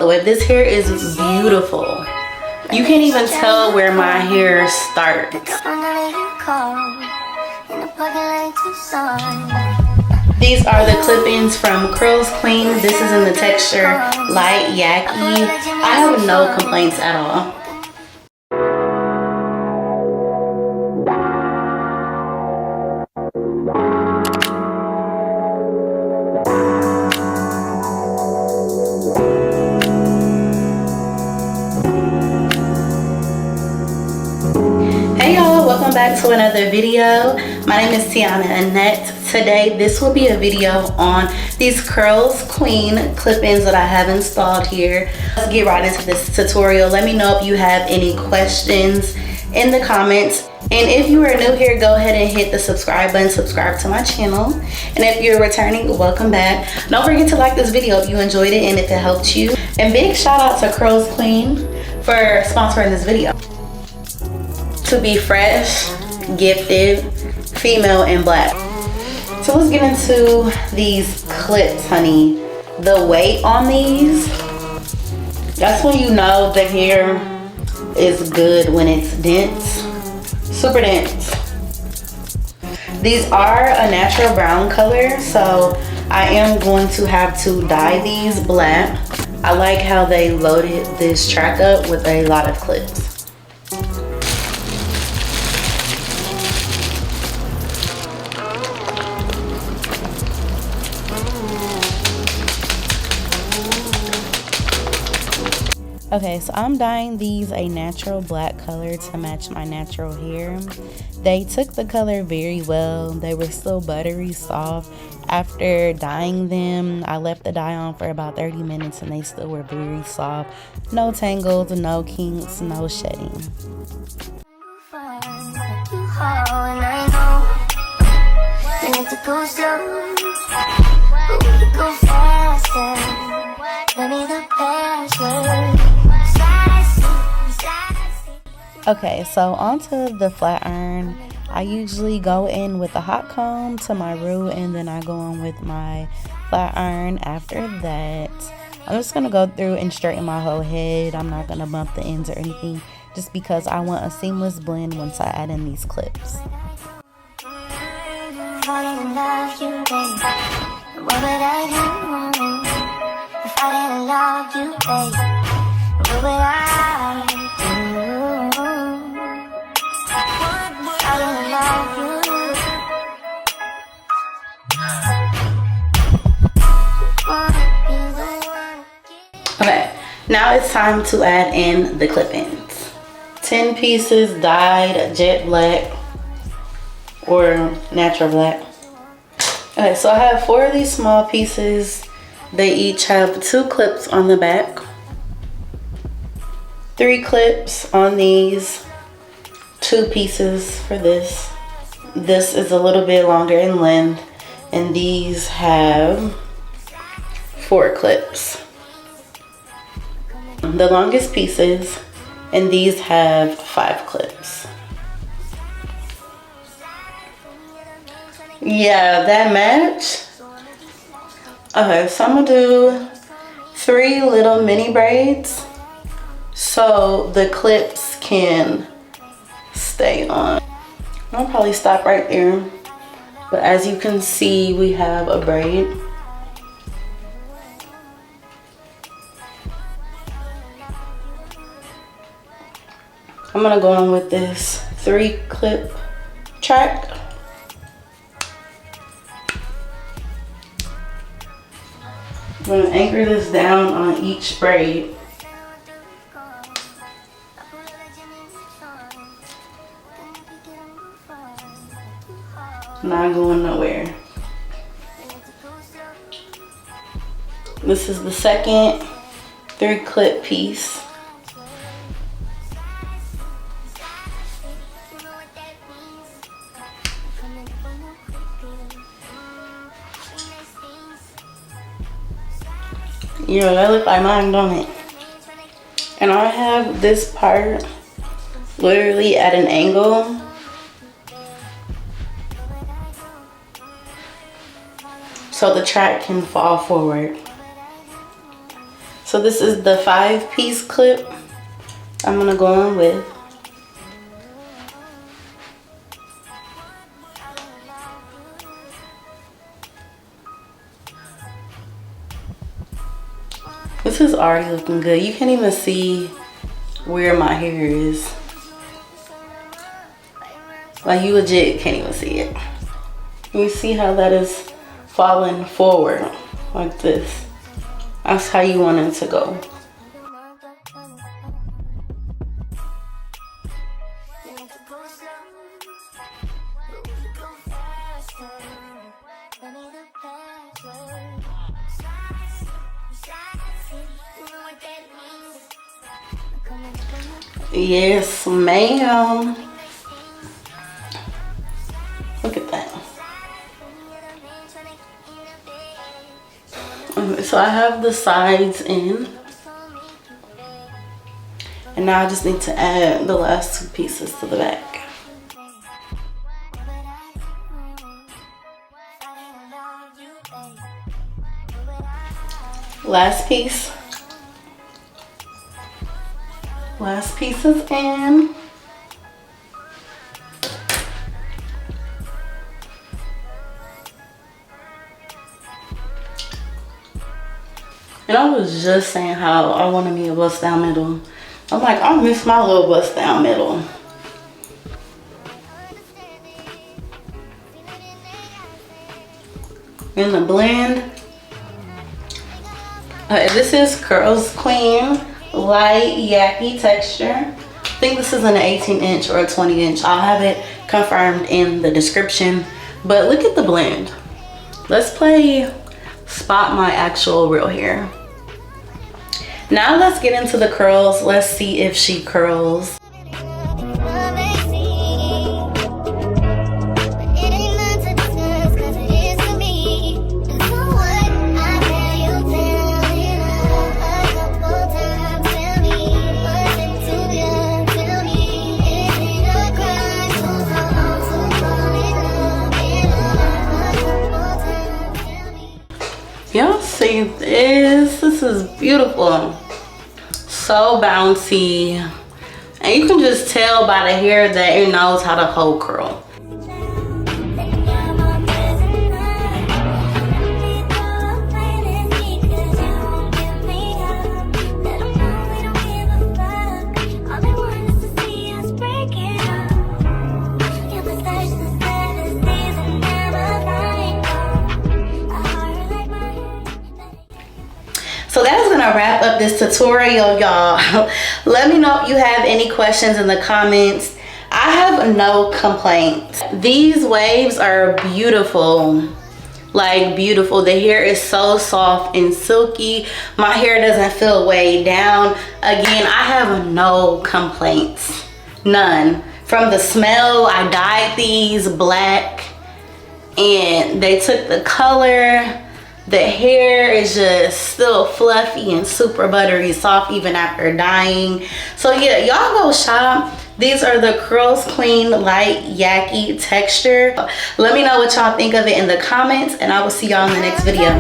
This hair is beautiful. You can't even tell where my hair starts. These are the clip-ins from Curlsqueen. This is in the texture light Yaki. I have no complaints at all. Welcome back to another video. My name is Tiana Annette. Today this will be a video on these Curlsqueen clip-ins that I have installed here. Let's get right into this tutorial. Let me know if you have any questions in the comments, and if you are new here, go ahead and hit the subscribe button, subscribe to my channel, and if you're returning, welcome back. Don't forget to like this video if you enjoyed it and if it helped you, and big shout out to Curlsqueen for sponsoring this video. To be fresh, gifted, female, and black. So let's get into these clips, honey. The weight on these, that's when you know the hair is good, when it's dense, super dense. These are a natural brown color, so I am going to have to dye these black. I like how they loaded this track up with a lot of clips. Okay, so I'm dyeing these a natural black color to match my natural hair. They took the color very well. They were still buttery soft. After dyeing them, I left the dye on for about 30 minutes and they still were very soft. No tangles, no kinks, no shedding. Okay, so onto the flat iron. I usually go in with a hot comb to my root, and then I go in with my flat iron after that. I'm just going to go through and straighten my whole head. I'm not going to bump the ends or anything, just because I want a seamless blend once I add in these clips. Okay, now it's time to add in the clip-ins. 10 pieces dyed jet black or natural black. Okay, so I have 4 of these small pieces. They each have 2 clips on the back, 3 clips on these, 2 pieces for this. This is a little bit longer in length, and these have 4 clips. The longest pieces, and these have 5 clips. Yeah, that match. Okay, so I'm gonna do 3 little mini braids so the clips can stay on. I'll probably stop right there, but as you can see, we have a braid. I'm gonna go on with this 3 clip track. I'm gonna anchor this down on each braid. Not going nowhere. This is the second 3 clip piece. Yeah, that look like mine, don't it? And I have this part literally at an angle. So the track can fall forward. So this is the 5-piece clip I'm gonna go on with. This is already looking good. You can't even see where my hair is. Like, you legit can't even see it. You see how that is falling forward like this. That's how you want it to go. Yes, ma'am. Look at that. So I have the sides in. And now I just need to add the last 2 pieces to the back. Last piece. Last piece is in. And I was just saying how I wanted me a bust down middle. I'm like, I miss my little bust down middle. In the blend. This is Curlsqueen light Yaki texture. I think this is an 18-inch or a 20-inch. I'll have it confirmed in the description. But look at the blend. Let's play Spot My Actual Real Hair. Now let's get into the curls. Let's see if she curls. Y'all see this? This is beautiful. So bouncy. And you can just tell by the hair that it knows how to hold curl. So that is gonna wrap up this tutorial, y'all. Let me know if you have any questions in the comments. I have no complaints. These waves are beautiful, like beautiful. The hair is so soft and silky. My hair doesn't feel weighed down. Again, I have no complaints, none. From the smell, I dyed these black and they took the color. The hair is just still fluffy and super buttery soft even after dyeing. So yeah, y'all go shop. These are the Curlsqueen light Yaki texture. Let me know what y'all think of it in the comments, and I will see y'all in the next video.